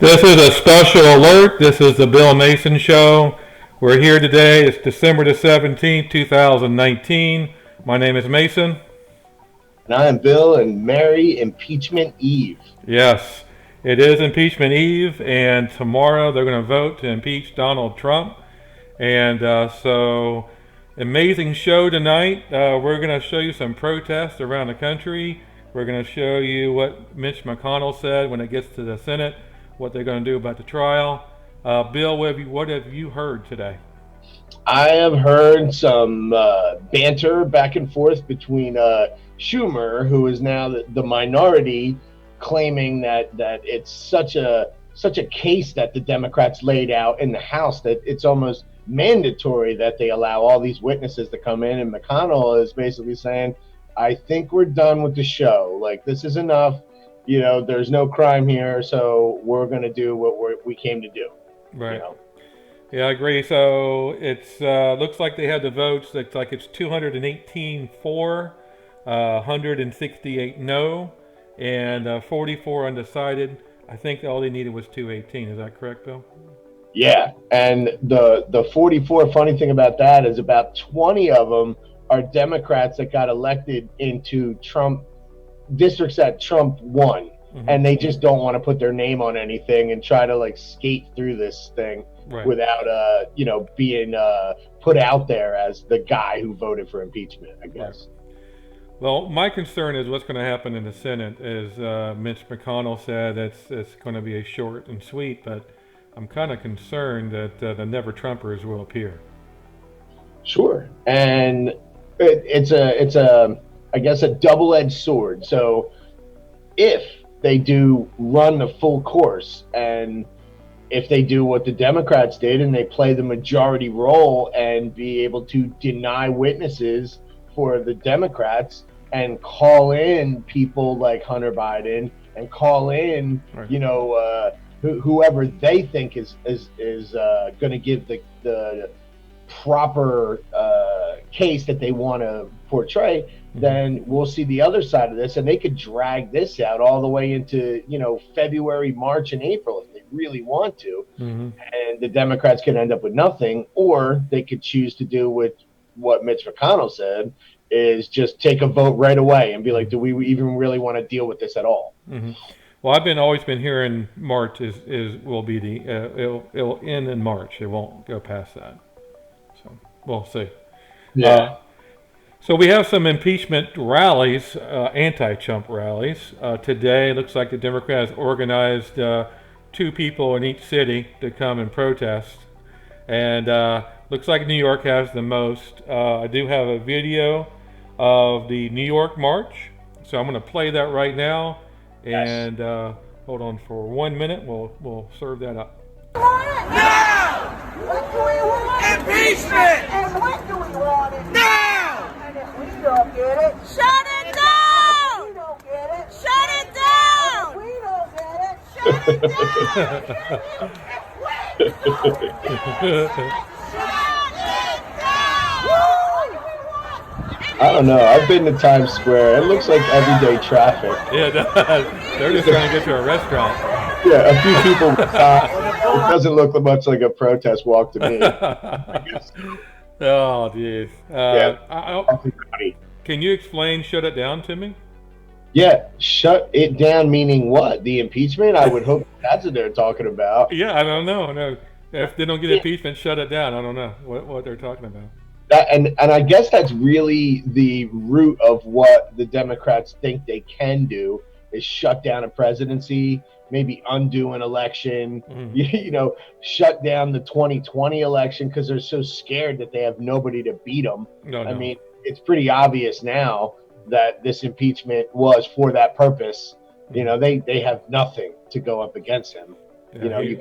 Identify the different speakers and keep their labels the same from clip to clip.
Speaker 1: This is a special alert. This is the Bill Mason Show. We're here today. It's December the 17th, 2019. My name is Mason.
Speaker 2: And I am Bill, and merry Impeachment Eve.
Speaker 1: Yes, it is Impeachment Eve, and tomorrow they're going to vote to impeach Donald Trump. And so, amazing show tonight. We're going to show you some protests around the country. We're going to show you what Mitch McConnell said when it gets to the Senate, what they're going to do about the trial. Bill, what have you heard today?
Speaker 2: I have heard some banter back and forth between Schumer, who is now the minority, claiming that it's such a case that the Democrats laid out in the House that it's almost mandatory that they allow all these witnesses to come in. And McConnell is basically saying, I think we're done with the show. Like, this is enough. You know, there's no crime here, so we're going to do what we came to do.
Speaker 1: Right.
Speaker 2: You know?
Speaker 1: Yeah, I agree. So it's looks like they had the votes. Looks like it's 218 for, 168 no, and 44 undecided. I think all they needed was 218. Is that correct, Bill?
Speaker 2: Yeah, and the 44. Funny thing about that is about 20 of them are Democrats that got elected into Trump districts that Trump won, and they just don't want to put their name on anything and try to like skate through this thing without being put out there as the guy who voted for impeachment, I guess.
Speaker 1: Right. Well, my concern is what's going to happen in the Senate. Is Mitch McConnell said it's going to be a short and sweet, but I'm kind of concerned that the Never Trumpers will appear.
Speaker 2: Sure, and it's a I guess a double-edged sword. So if they do run the full course, and if they do what the Democrats did and they play the majority role and be able to deny witnesses for the Democrats and call in people like Hunter Biden and call in, whoever they think is going to give the proper case that they want to portray, then we'll see the other side of this, and they could drag this out all the way into February, March, and April if they really want to, and the Democrats could end up with nothing, or they could choose to do with what Mitch McConnell said, is just take a vote right away and be like, do we even really want to deal with this at all?
Speaker 1: Well, I've always been hearing March will be it'll end in March. It won't go past that. So we'll see.
Speaker 2: Yeah.
Speaker 1: So we have some impeachment rallies, anti-Trump rallies. Today, looks like the Democrats organized 2 people in each city to come and protest. And looks like New York has the most. I do have a video of the New York March. So I'm going to play that right now. And hold on for 1 minute. We'll serve that up.
Speaker 3: Now! What do we want? Impeachment! And when do we want it? Now! And if we don't get it, shut it down! If we don't get it, shut it down! If we don't get it, shut it down!
Speaker 2: I don't know. I've been to Times Square. It looks like everyday traffic.
Speaker 1: Yeah, they're just trying to get to a restaurant.
Speaker 2: Yeah, a few people. It doesn't look much like a protest walk to me.
Speaker 1: Oh, geez. Can you explain "shut it down" to me?
Speaker 2: Yeah, shut it down meaning what? The impeachment? I would hope that's what they're talking about.
Speaker 1: Yeah, I don't know. No, if they don't get impeachment, shut it down. I don't know what they're talking about.
Speaker 2: And I guess that's really the root of what the Democrats think they can do is shut down a presidency, maybe undo an election, shut down the 2020 election because they're so scared that they have nobody to beat them.
Speaker 1: No.
Speaker 2: I mean, it's pretty obvious now that this impeachment was for that purpose. They have nothing to go up against him.
Speaker 1: Yeah,
Speaker 2: you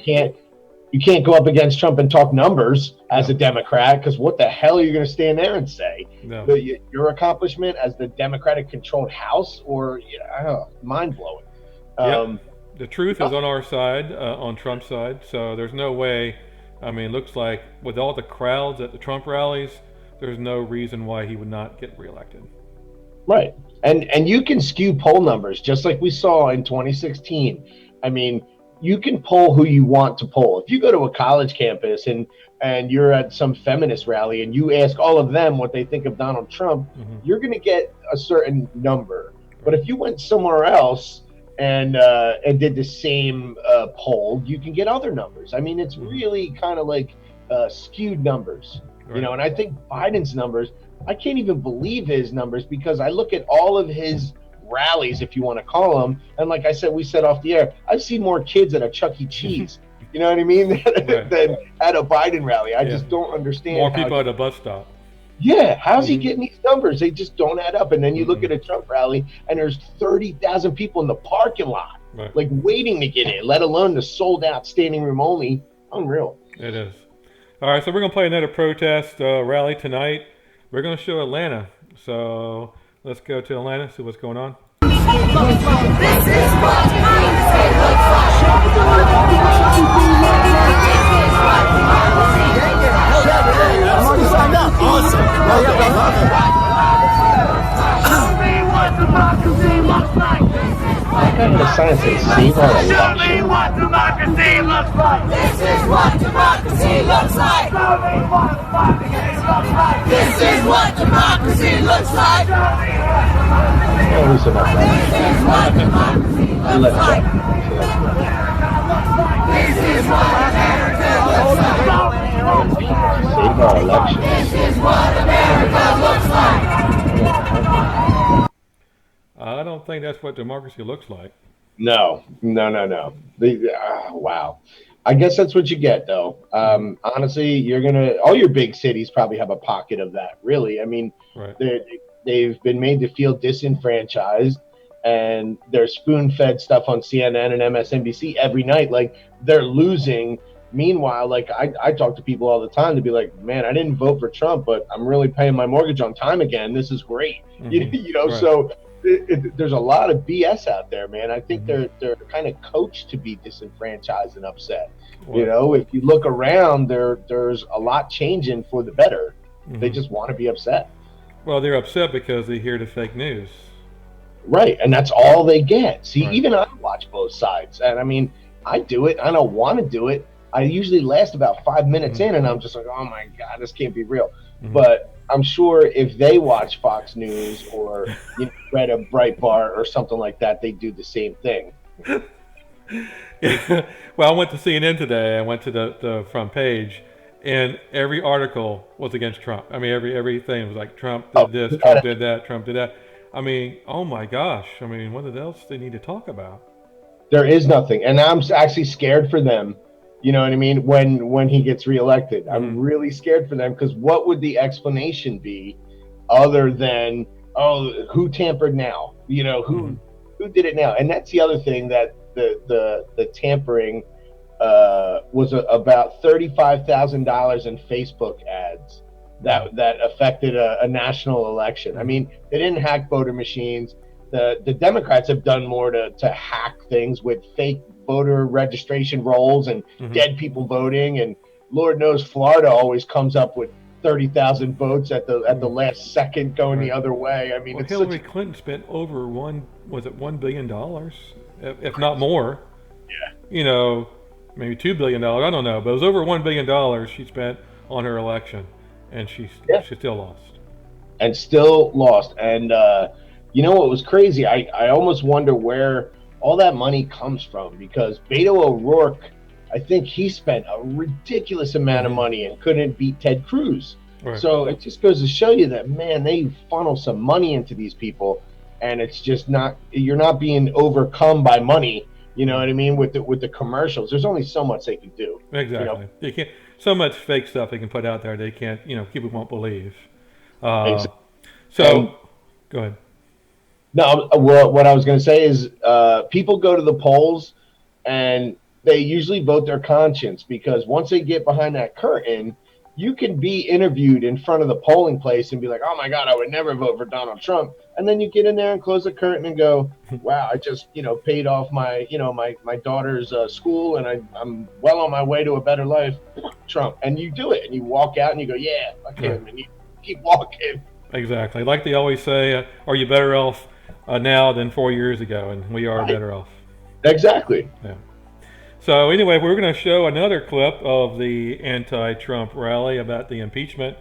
Speaker 2: can't go up against Trump and talk numbers as a Democrat, because what the hell are you going to stand there and say?
Speaker 1: No.
Speaker 2: Your accomplishment as the Democratic-controlled House, or mind-blowing.
Speaker 1: The truth is on our side, on Trump's side, so there's no way. I mean, it looks like with all the crowds at the Trump rallies, there's no reason why he would not get reelected.
Speaker 2: Right. And you can skew poll numbers, just like we saw in 2016. I mean, you can poll who you want to poll. If you go to a college campus and you're at some feminist rally and you ask all of them what they think of Donald Trump, you're going to get a certain number. But if you went somewhere else and did the same poll, you can get other numbers. I mean, it's really kind of like skewed numbers, you know. And I think Biden's numbers, I can't even believe his numbers, because I look at all of his rallies, if you want to call them, and like I said, we said off the air, I've seen more kids at a Chuck E. Cheese, you know what I mean, than at a Biden rally. I just don't understand.
Speaker 1: More people at a bus stop.
Speaker 2: Yeah, how's he getting these numbers? They just don't add up. And then you look at a Trump rally, and there's 30,000 people in the parking lot, like waiting to get in, let alone the sold out standing room only. Unreal.
Speaker 1: It is. All right, so we're going to play another protest rally tonight. We're going to show Atlanta. So let's go to Atlanta, see what's going on.
Speaker 3: This is what democracy looks like.
Speaker 4: I'm already signed up. Awesome.
Speaker 3: Show me what democracy looks like.
Speaker 2: What kind of sign says save our
Speaker 3: Show
Speaker 2: election?
Speaker 3: me what democracy looks like. This is what democracy looks like. Show me what democracy looks like. This is what democracy looks like.
Speaker 2: Oh, who's about that?
Speaker 3: This is what democracy looks like. This is what America looks like.
Speaker 2: Save our election.
Speaker 3: This is what America looks like.
Speaker 1: I don't think that's what democracy looks like.
Speaker 2: No. Wow. I guess that's what you get, though. Honestly, all your big cities probably have a pocket of that, really. I mean, they've been made to feel disenfranchised, and they're spoon-fed stuff on CNN and MSNBC every night. Like, they're losing. Meanwhile, like, I talk to people all the time to be like, man, I didn't vote for Trump, but I'm really paying my mortgage on time again. This is great. You know, so there's a lot of BS out there, man. I think they're kind of coached to be disenfranchised and upset. You know, if you look around, there's a lot changing for the better. They just want to be upset.
Speaker 1: Well, they're upset because they hear the fake news.
Speaker 2: Right, and that's all they get. See, even I watch both sides, and I mean, I do it. I don't want to do it. I usually last about 5 minutes in, and I'm just like, oh my God, this can't be real. But I'm sure if they watch Fox News or read a Breitbart or something like that, they do the same thing.
Speaker 1: Well, I went to CNN today. I went to the front page, and every article was against Trump. I mean, everything was like Trump did this, Trump did that, Trump did that. I mean, oh my gosh. I mean, what else they need to talk about?
Speaker 2: There is nothing, and I'm actually scared for them. You know what I mean? When he gets reelected, I'm really scared for them, because what would the explanation be other than, oh, who tampered now? You know, who did it now? And that's the other thing, that the tampering was about $35,000 in Facebook ads that affected a national election. I mean, they didn't hack voter machines. The Democrats have done more to hack things with fake voter registration rolls and dead people voting, and Lord knows Florida always comes up with 30,000 votes at the last second going the other way. I mean,
Speaker 1: well, Hillary Clinton spent over $1 billion, if not more.
Speaker 2: Yeah.
Speaker 1: You know, maybe $2 billion. I don't know, but it was over $1 billion she spent on her election, and she still lost. And
Speaker 2: still lost. And you know what was crazy? I almost wonder where all that money comes from, because Beto O'Rourke, I think he spent a ridiculous amount of money and couldn't beat Ted Cruz. So it just goes to show you that, man, they funnel some money into these people, and it's just you're not being overcome by money. You know what I mean? With the commercials, there's only so much they can do.
Speaker 1: Exactly. You know? They can't, so much fake stuff they can put out there. They can't, people won't believe.
Speaker 2: Exactly.
Speaker 1: So go ahead.
Speaker 2: No, what I was going to say is people go to the polls and they usually vote their conscience, because once they get behind that curtain, you can be interviewed in front of the polling place and be like, oh my God, I would never vote for Donald Trump. And then you get in there and close the curtain and go, wow, I just, paid off my daughter's school, and I'm well on my way to a better life. Trump. And you do it, and you walk out and you go, yeah, fuck him. And you keep walking. Exactly.
Speaker 1: Like they always say, are you better off now than 4 years ago? And we are better off.
Speaker 2: Exactly.
Speaker 1: Yeah. So anyway, we're going to show another clip of the anti-Trump rally about the impeachment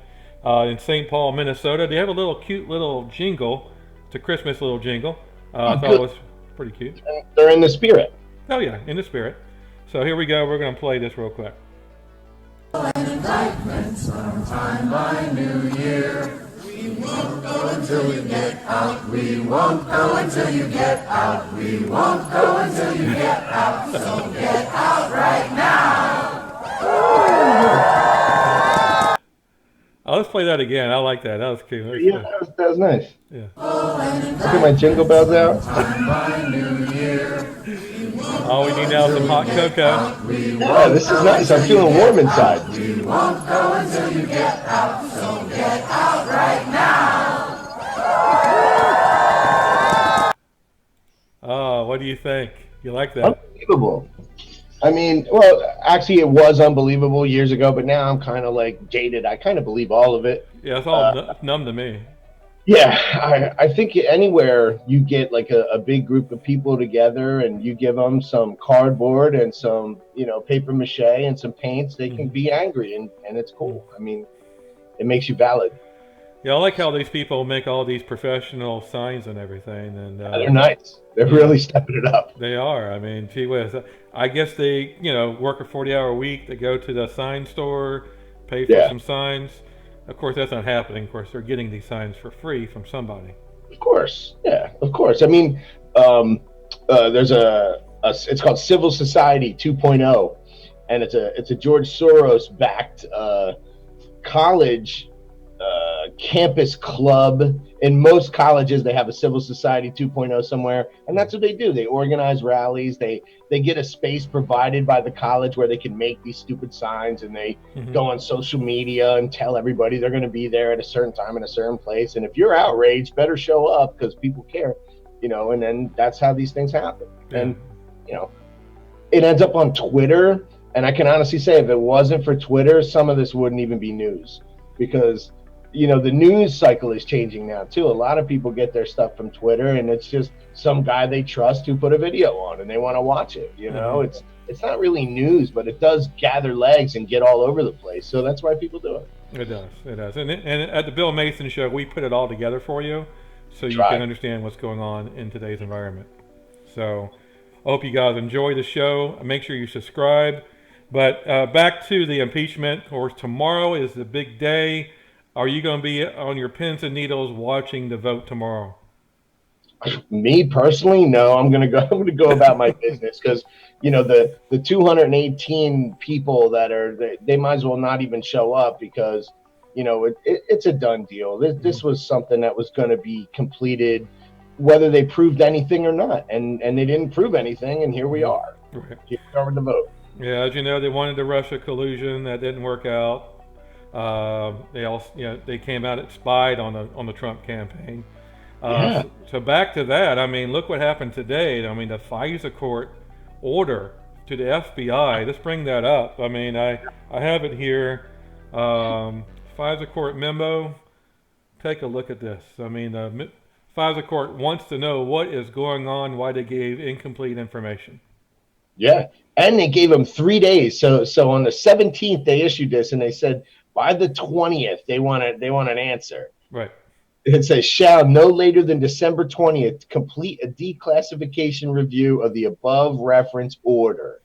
Speaker 1: in St. Paul, Minnesota. They have a little cute little jingle. It's a Christmas little jingle. I thought it was pretty cute.
Speaker 2: They're in the spirit.
Speaker 1: Oh yeah, in the spirit. So here we go. We're going to play this real quick.
Speaker 4: Indictment sometime by New Year. We won't go until you get out. We won't go until you get out. We won't go until you get out. So get out right now.
Speaker 1: Oh, let's play that again. I like that. That was cute. That was
Speaker 2: Yeah, that was nice.
Speaker 1: Yeah.
Speaker 2: Look at my jingle bells out.
Speaker 4: By New Year.
Speaker 1: All we need now is some hot cocoa.
Speaker 2: Yeah, this is nice. I'm feeling warm inside.
Speaker 4: We won't go until you get out. So get out right now.
Speaker 1: Oh, what do you think? You like that?
Speaker 2: Unbelievable. I mean, well, actually, it was unbelievable years ago, but now I'm kind of like jaded. I kind of believe all of it.
Speaker 1: Yeah, it's all numb to me.
Speaker 2: Yeah, I think anywhere you get like a big group of people together and you give them some cardboard and some, paper mache and some paints, they can be angry and it's cool. I mean, it makes you valid.
Speaker 1: Yeah, I like how these people make all these professional signs and everything. And
Speaker 2: They're nice. They're really stepping it up.
Speaker 1: They are. I mean, gee whiz. I guess they, work a 40-hour week. They go to the sign store, pay for some signs. Of course, that's not happening. Of course, they're getting these signs for free from somebody.
Speaker 2: Of course. Yeah, of course. I mean, there's it's called Civil Society 2.0, and it's a George Soros backed college campus club. In most colleges, they have a Civil Society 2.0 somewhere, and that's what they do. They organize rallies. They get a space provided by the college where they can make these stupid signs, and they go on social media and tell everybody they're going to be there at a certain time in a certain place. And if you're outraged, better show up because people care, and then that's how these things happen.
Speaker 1: Yeah.
Speaker 2: And, it ends up on Twitter. And I can honestly say if it wasn't for Twitter, some of this wouldn't even be news because the news cycle is changing now too. A lot of people get their stuff from Twitter, and it's just some guy they trust who put a video on, and they want to watch it. It's not really news, but it does gather legs and get all over the place. So that's why people do it.
Speaker 1: It does. And at the Bill Mason Show, we put it all together for you, so you can understand what's going on in today's environment. So I hope you guys enjoy the show. Make sure you subscribe. But back to the impeachment. Of course, tomorrow is the big day. Are you going to be on your pins and needles watching the vote tomorrow?
Speaker 2: Me personally, no. I'm going to go about my business because the 218 people that they might as well not even show up because it's a done deal. This was something that was going to be completed, whether they proved anything or not, and they didn't prove anything, and here we are.
Speaker 1: Right.
Speaker 2: Here we are with the vote.
Speaker 1: Yeah, as you know, they wanted the Russia collusion. That didn't work out. They also, they came out and spied on the Trump campaign. So back to that. I mean, look what happened today. I mean, the FISA court order to the FBI. Let's bring that up. I mean, I have it here. FISA court memo. Take a look at this. I mean, the FISA court wants to know what is going on, why they gave incomplete information.
Speaker 2: Yeah, and they gave them 3 days. So on the 17th they issued this, and they said by the 20th they want an answer.
Speaker 1: Right.
Speaker 2: It says shall no later than December 20th complete a declassification review of the above reference order.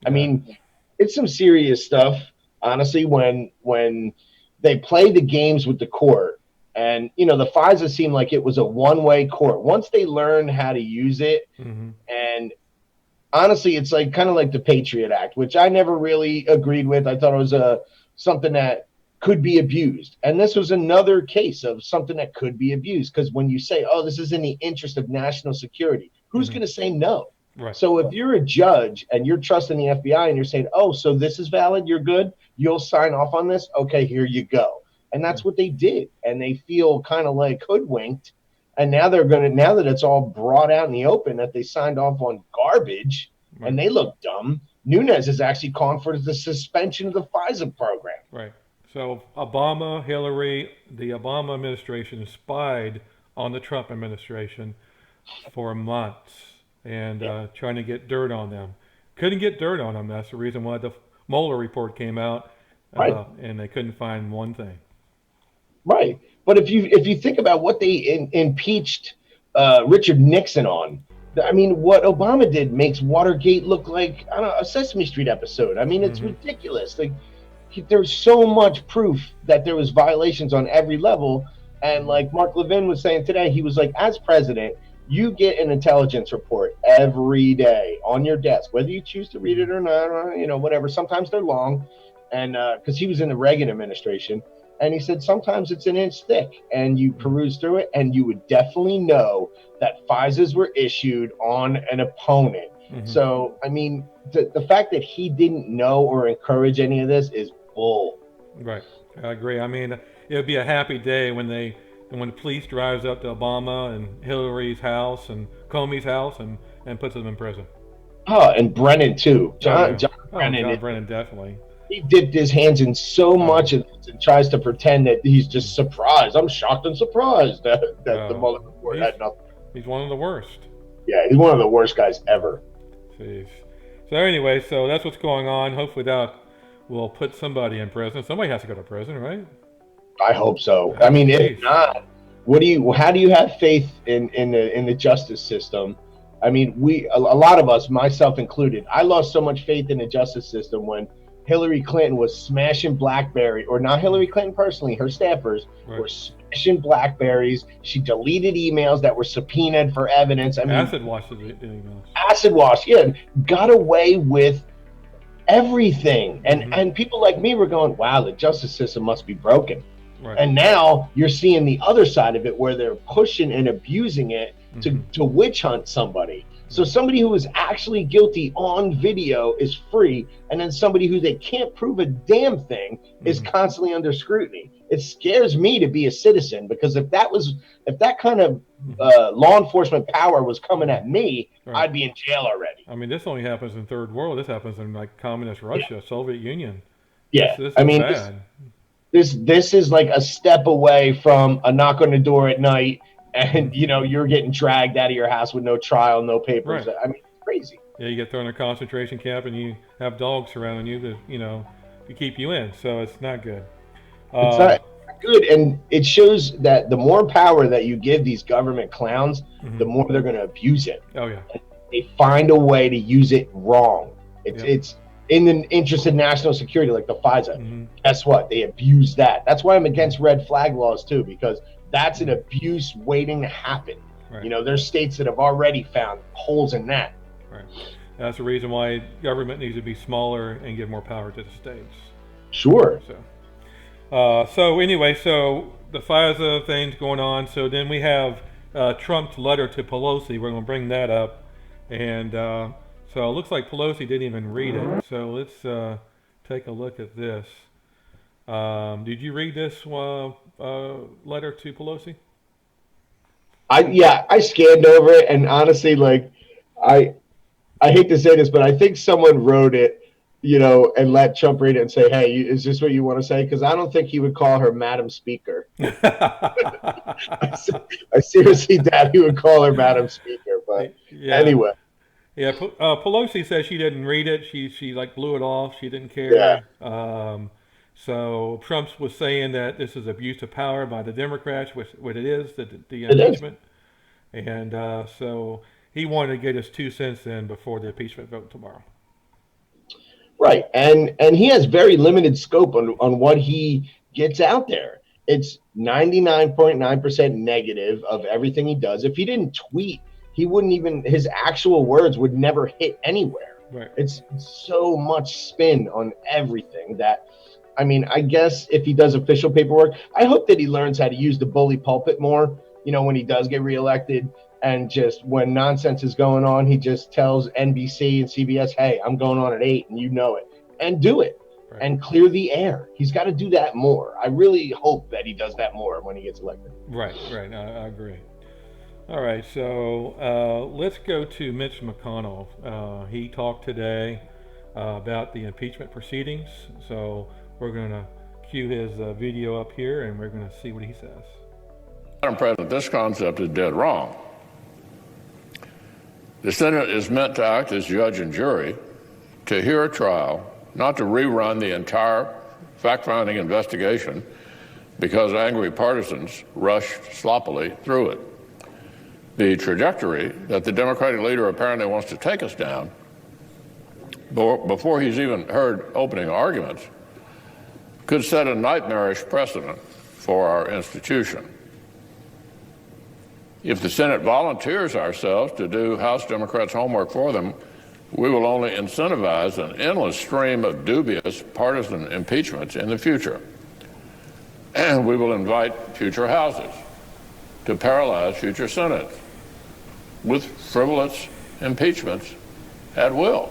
Speaker 2: I mean, it's some serious stuff, honestly. When they play the games with the court, and the FISA seemed like it was a one-way court. Once they learn how to use it, and honestly, it's like kind of like the Patriot Act, which I never really agreed with. I thought it was something that could be abused. And this was another case of something that could be abused, because when you say, oh, this is in the interest of national security, who's going to say no?
Speaker 1: Right.
Speaker 2: So if you're a judge and you're trusting the FBI and you're saying, oh, so this is valid, you're good, you'll sign off on this? Okay, here you go. And that's what they did. And they feel kind of like hoodwinked. And now now that it's all brought out in the open that they signed off on garbage, and they look dumb, Nunes is actually calling for the suspension of the FISA program.
Speaker 1: Right. So Obama, Hillary, the Obama administration spied on the Trump administration for months and trying to get dirt on them. couldn't get dirt on him. That's the reason why the Mueller report came out,
Speaker 2: Right.
Speaker 1: and they couldn't find one thing.
Speaker 2: Right. But if you think about what they impeached Richard Nixon on, I mean, what Obama did makes Watergate look like, I don't know, a Sesame Street episode. I mean, it's ridiculous. Like, there's so much proof that there was violations on every level. And like Mark Levin was saying today, he was like, as president, you get an intelligence report every day on your desk, whether you choose to read it or not, or, you know, whatever. Sometimes they're long. And because he was in the Reagan administration. And he said, sometimes it's an inch thick, and you peruse through it, and you would definitely know that FISAs were issued on an opponent. So, I mean, the fact that he didn't know or encourage any of this is bull.
Speaker 1: Right. I agree. I mean, it would be a happy day when the police drives up to Obama and Hillary's house and Comey's house and puts them in prison.
Speaker 2: Oh, and Brennan, too. John
Speaker 1: Brennan.
Speaker 2: Brennan.
Speaker 1: Brennan, definitely.
Speaker 2: He dipped his hands in so much of this and tries to pretend that he's just surprised. I'm shocked and surprised that the Mueller report had nothing.
Speaker 1: He's one of the worst.
Speaker 2: Yeah, he's one of the worst guys ever.
Speaker 1: Jeez. So anyway, so that's what's going on. Hopefully that will put somebody in prison. Somebody has to go to prison, right?
Speaker 2: I hope so. I mean, if not, how do you have faith in the justice system? I mean, a lot of us, myself included, I lost so much faith in the justice system when Hillary Clinton was smashing BlackBerry, or not Hillary Clinton personally, her staffers were smashing BlackBerries. She deleted emails that were subpoenaed for evidence. I mean,
Speaker 1: acid wash the emails.
Speaker 2: Acid wash, yeah, got away with everything. And people like me were going, wow, the justice system must be broken. Right. And now you're seeing the other side of it where they're pushing and abusing it to witch hunt somebody. So somebody who is actually guilty on video is free, and then somebody who they can't prove a damn thing is constantly under scrutiny. It scares me to be a citizen, because if that kind of law enforcement power was coming at me, I'd be in jail already.
Speaker 1: I mean, this only happens in third world. This happens in like communist Russia, Soviet Union.
Speaker 2: Yeah,
Speaker 1: this
Speaker 2: I mean,
Speaker 1: bad.
Speaker 2: This is like a step away from a knock on the door at night. And, you know, you're getting dragged out of your house with no trial, no papers. Right. I mean, it's crazy.
Speaker 1: Yeah, you get thrown in a concentration camp and you have dogs surrounding you to keep you in. So it's not good.
Speaker 2: It's not good. And it shows that the more power that you give these government clowns, the more they're going to abuse it.
Speaker 1: Oh, yeah.
Speaker 2: And they find a way to use it wrong. It's in the interest of national security, like the FISA. Guess what? They abuse that. That's why I'm against red flag laws, too, because that's an abuse waiting to happen. Right. You know, there's states that have already found holes in that.
Speaker 1: Right. That's the reason why government needs to be smaller and give more power to the states.
Speaker 2: Sure.
Speaker 1: So anyway, so the FISA thing's going on. So then we have Trump's letter to Pelosi. We're going to bring that up. And so it looks like Pelosi didn't even read it. So let's take a look at this. Did you read this letter to Pelosi?
Speaker 2: I scanned over it, and honestly, like, I hate to say this, but I think someone wrote it, you know, and let Trump read it and say, "Hey, is this what you want to say?" Because I don't think he would call her Madam Speaker. I seriously doubt he would call her Madam Speaker. But anyway.
Speaker 1: Yeah, Pelosi says she didn't read it. She like blew it off. She didn't care. Yeah. So Trump was saying that this is abuse of power by the Democrats, what it is, the impeachment. And so he wanted to get his 2 cents in before the impeachment vote tomorrow.
Speaker 2: Right. And he has very limited scope on what he gets out there. It's 99.9% negative of everything he does. If he didn't tweet, he wouldn't even, his actual words would never hit anywhere.
Speaker 1: Right.
Speaker 2: It's so much spin on everything that, I mean, I guess if he does official paperwork, I hope that he learns how to use the bully pulpit more, you know, when he does get reelected, and just when nonsense is going on, he just tells NBC and CBS, hey, I'm going on at 8 and you know it, and do it and clear the air. He's got to do that more. I really hope that he does that more when he gets elected.
Speaker 1: Right. I agree. All right. So let's go to Mitch McConnell. He talked today about the impeachment proceedings. So we're going to cue his video up here, and we're going to see what he says.
Speaker 5: Madam President, this concept is dead wrong. The Senate is meant to act as judge and jury, to hear a trial, not to rerun the entire fact-finding investigation because angry partisans rushed sloppily through it. The trajectory that the Democratic leader apparently wants to take us down before he's even heard opening arguments could set a nightmarish precedent for our institution. If the Senate volunteers ourselves to do House Democrats' homework for them, we will only incentivize an endless stream of dubious partisan impeachments in the future. And we will invite future Houses to paralyze future Senates with frivolous impeachments at will.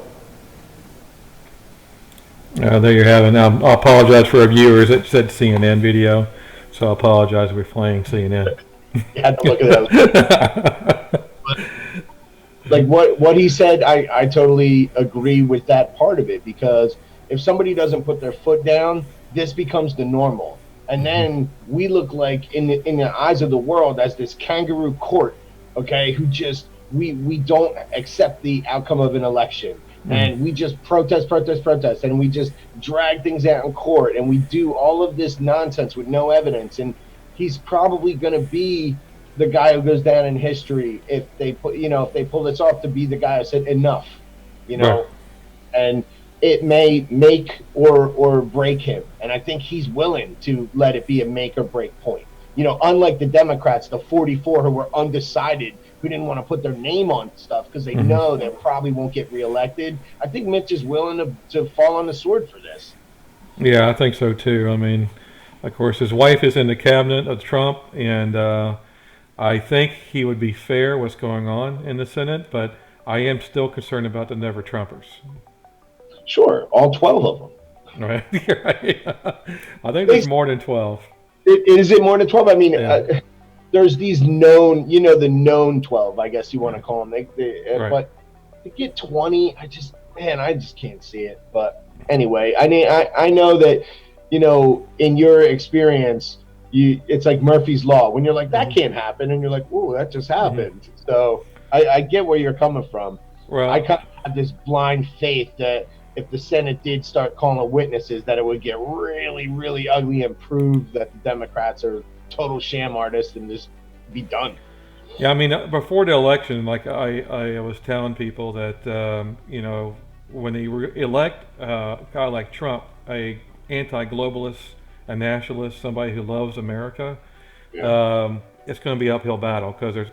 Speaker 1: There you have it. Now, I apologize for our viewers. It said CNN video, so I apologize for playing CNN.
Speaker 2: You had to look at that. Like what he said, I totally agree with that part of it, because if somebody doesn't put their foot down, this becomes the normal. And then we look like in the eyes of the world as this kangaroo court, okay, who just we don't accept the outcome of an election. And we just protest, and we just drag things out in court, and we do all of this nonsense with no evidence. And he's probably going to be the guy who goes down in history if they pull this off, to be the guy who said enough,
Speaker 1: Right.
Speaker 2: And it may make or break him. And I think he's willing to let it be a make or break point. Unlike the Democrats, the 44 who were undecided, who didn't want to put their name on stuff because they know they probably won't get reelected. I think Mitch is willing to fall on the sword for this.
Speaker 1: Yeah, I think so too. I mean, of course, his wife is in the cabinet of Trump, and I think he would be fair what's going on in the Senate, but I am still concerned about the Never Trumpers.
Speaker 2: Sure, all 12 of them.
Speaker 1: Right? I think there's more than 12.
Speaker 2: Is it more than 12? I mean,
Speaker 1: Yeah.
Speaker 2: there's these known, the known 12, I guess you want to call them.
Speaker 1: Right.
Speaker 2: But to get 20, I just can't see it. But anyway, I know that, in your experience, it's like Murphy's Law. When you're like, that can't happen, and you're like, ooh, that just happened. So I get where you're coming from.
Speaker 1: Well,
Speaker 2: I kind of have this blind faith that if the Senate did start calling witnesses, that it would get really, really ugly and prove that the Democrats are total sham artists and just be done.
Speaker 1: yeah, I mean, before the election, like I was telling people that, when they elect a guy like Trump, a anti-globalist, a nationalist, somebody who loves America, it's going to be an uphill battle, because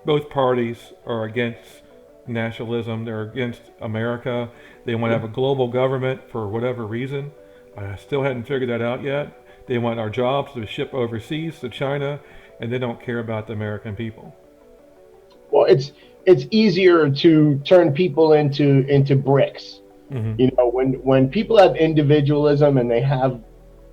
Speaker 1: both parties are against nationalism. They're against America. They want to have a global government for whatever reason. I still hadn't figured that out yet. They want our jobs to ship overseas to China, and they don't care about the American people.
Speaker 2: Well, it's easier to turn people into bricks. When people have individualism and they have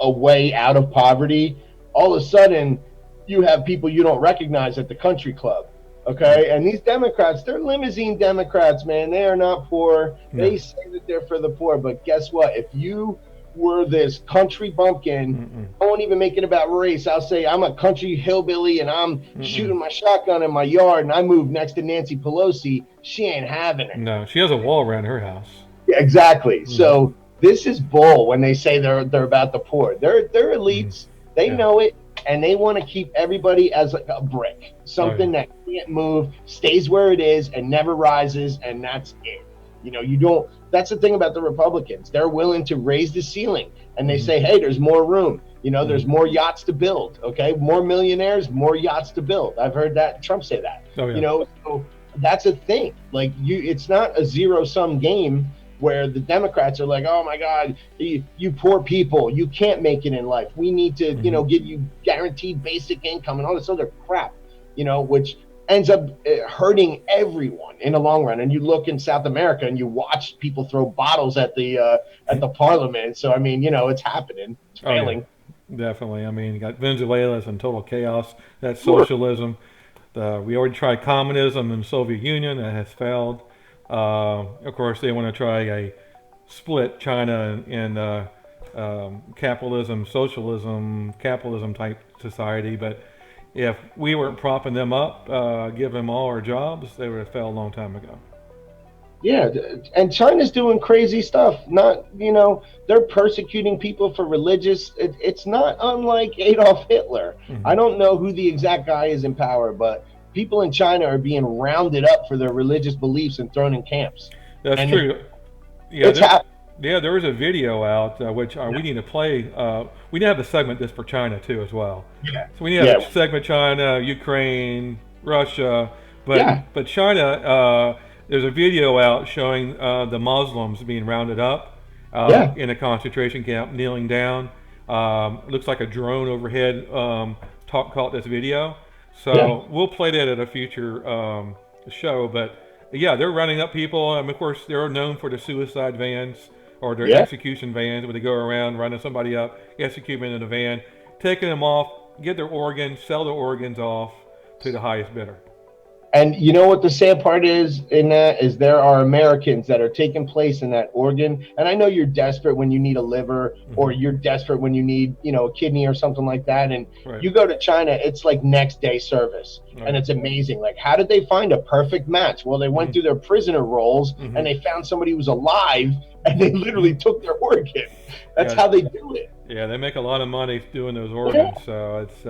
Speaker 2: a way out of poverty, all of a sudden you have people you don't recognize at the country club. Okay, and these Democrats, they're limousine Democrats, man. They are not poor.
Speaker 1: Yeah.
Speaker 2: They say that they're for the poor, but guess what? If you were this country bumpkin, I won't even make it about race. I'll say I'm a country hillbilly and I'm shooting my shotgun in my yard, and I move next to Nancy Pelosi. She ain't having it.
Speaker 1: No, she has a wall around her house.
Speaker 2: Yeah, exactly. So this is bull when they say they're about the poor. They're elites. They know it. And they want to keep everybody as like a brick, something that can't move, stays where it is, and never rises, and that's it. You don't. That's the thing about the Republicans. They're willing to raise the ceiling, and they say, "Hey, there's more room. There's more yachts to build. Okay, more millionaires, more yachts to build." I've heard that Trump say that.
Speaker 1: Oh, yeah.
Speaker 2: So that's a thing. Like it's not a zero-sum game where the Democrats are like, oh my God, you poor people, you can't make it in life. We need to, give you guaranteed basic income and all this other crap, which ends up hurting everyone in the long run. And you look in South America and you watch people throw bottles at the parliament. So, I mean, it's happening. It's failing.
Speaker 1: Yeah, definitely. I mean, you got Venezuela's in total chaos. That's socialism. We already tried communism in the Soviet Union. That has failed. Of course, they want to try a split China in capitalism, socialism, capitalism type society. But if we weren't propping them up, give them all our jobs, they would have failed a long time ago.
Speaker 2: Yeah, and China's doing crazy stuff. Not, they're persecuting people for religious. It's not unlike Adolf Hitler. I don't know who the exact guy is in power, but people in China are being rounded up for their religious beliefs and thrown in camps.
Speaker 1: That's
Speaker 2: And
Speaker 1: true. Yeah,
Speaker 2: it's happening.
Speaker 1: there was a video out which we need to play. We need to have a segment this for China too as well.
Speaker 2: Yeah,
Speaker 1: So we need to have
Speaker 2: yeah,
Speaker 1: a segment China, Ukraine, Russia, but
Speaker 2: yeah,
Speaker 1: China. There's a video out showing the Muslims being rounded up
Speaker 2: yeah,
Speaker 1: in a concentration camp, kneeling down. Looks like a drone overhead caught this video.
Speaker 2: yeah,
Speaker 1: So we'll play that at a future show. But yeah, they're rounding up people. Of course, they're known for the suicide vans or their
Speaker 2: yeah.
Speaker 1: execution vans where they go around running somebody up, execute them in a van, taking them off, get their organs, sell their organs off to the highest bidder.
Speaker 2: And you know what the sad part is in that is there are Americans that are taking place in that organ. And I know you're desperate when you need a liver or you're desperate when you need, a kidney or something like that. And
Speaker 1: Right.
Speaker 2: you go to China, it's like next day service.
Speaker 1: Right.
Speaker 2: And it's amazing. Like, how did they find a perfect match? Well, they went through their prisoner rolls and they found somebody who was alive and they literally took their organ. That's how they do it.
Speaker 1: Yeah, they make a lot of money doing those organs. So it's,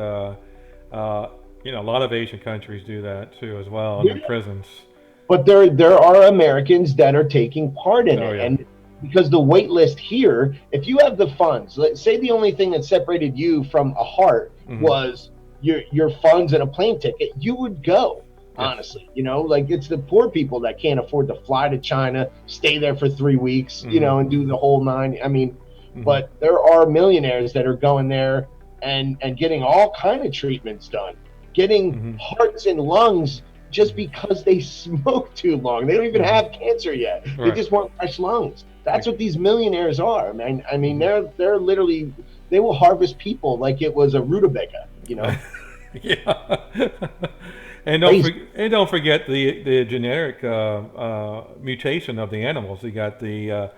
Speaker 1: a lot of Asian countries do that too as well in their prisons.
Speaker 2: But there are Americans that are taking part in it.
Speaker 1: Yeah.
Speaker 2: And because the wait list here, if you have the funds, let's say the only thing that separated you from a heart was your funds and a plane ticket, you would go. Honestly, like it's the poor people that can't afford to fly to China, stay there for 3 weeks, and do the whole nine. I mean, but there are millionaires that are going there and getting all kind of treatments done, getting hearts and lungs just because they smoke too long. They don't even have cancer yet.
Speaker 1: Right.
Speaker 2: They just want fresh lungs. That's what these millionaires are, man. I mean, they're literally, they will harvest people like it was a rutabaga,
Speaker 1: Yeah. And don't forget the generic mutation of the animals. You got the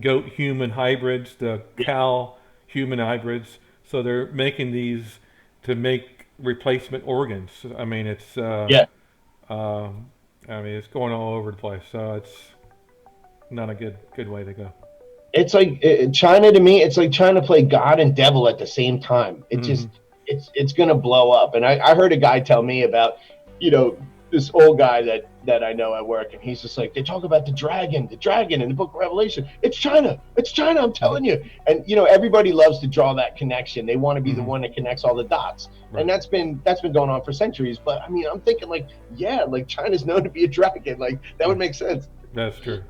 Speaker 1: goat human hybrids, the cow human hybrids. So they're making these to make replacement organs. I mean, it's it's going all over the place. So it's not a good way to go.
Speaker 2: It's like China to me. It's like trying to play God and devil at the same time. It just it's gonna blow up. And I heard a guy tell me about this old guy that I know at work, and he's just like, they talk about the dragon in the book of Revelation. It's China, I'm telling you. And everybody loves to draw that connection. They want to be the one that connects all the dots. Right. And that's been going on for centuries. But I mean, I'm thinking like China's known to be a dragon. Like that would make sense.
Speaker 1: That's true.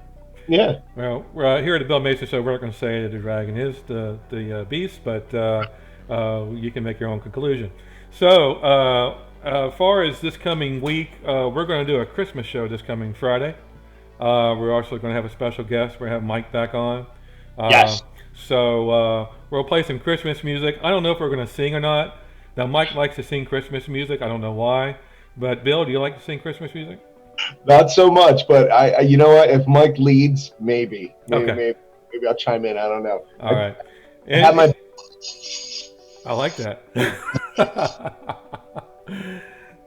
Speaker 2: Yeah.
Speaker 1: Well, here at the Bill Mason Show, we're not going to say that the dragon is the beast, but you can make your own conclusion. So, as far as this coming week, we're going to do a Christmas show this coming Friday. We're also going to have a special guest. We're going to have Mike back on.
Speaker 2: Yes.
Speaker 1: So we'll play some Christmas music. I don't know if we're going to sing or not. Now, Mike likes to sing Christmas music. I don't know why. But, Bill, do you like to sing Christmas music?
Speaker 2: Not so much, but I you know what? If Mike leads, maybe
Speaker 1: Okay.
Speaker 2: maybe I'll chime in. I don't know.
Speaker 1: All right. I like that.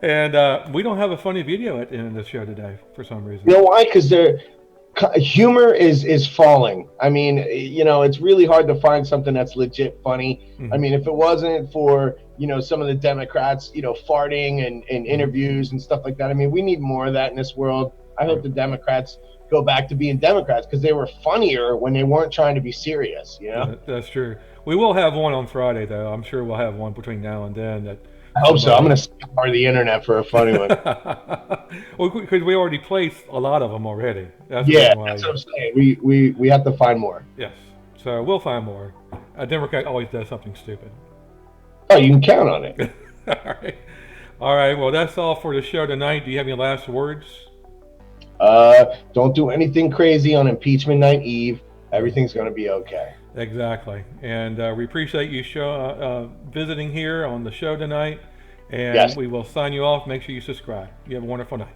Speaker 1: And we don't have a funny video at the end of the show today for some reason.
Speaker 2: You know why? Because humor is falling. I mean, it's really hard to find something that's legit funny. I mean, if it wasn't for some of the Democrats, farting and interviews and stuff like that. I mean, we need more of that in this world. I hope the Democrats go back to being Democrats because they were funnier when they weren't trying to be serious.
Speaker 1: That's true. We will have one on Friday, though. I'm sure we'll have one between now and then.
Speaker 2: I hope so. I'm going to scour the internet for a funny one.
Speaker 1: Well, because we already placed a lot of them already. That's
Speaker 2: what I'm saying. We have to find more.
Speaker 1: Yes. So we'll find more. A Democrat always does something stupid.
Speaker 2: Oh, you can count on it.
Speaker 1: All right. Well, that's all for the show tonight. Do you have any last words?
Speaker 2: Don't do anything crazy on Impeachment Night Eve. Everything's going to be okay.
Speaker 1: Exactly. And we appreciate you visiting here on the show tonight. And we will sign you off. Make sure you subscribe. You have a wonderful night.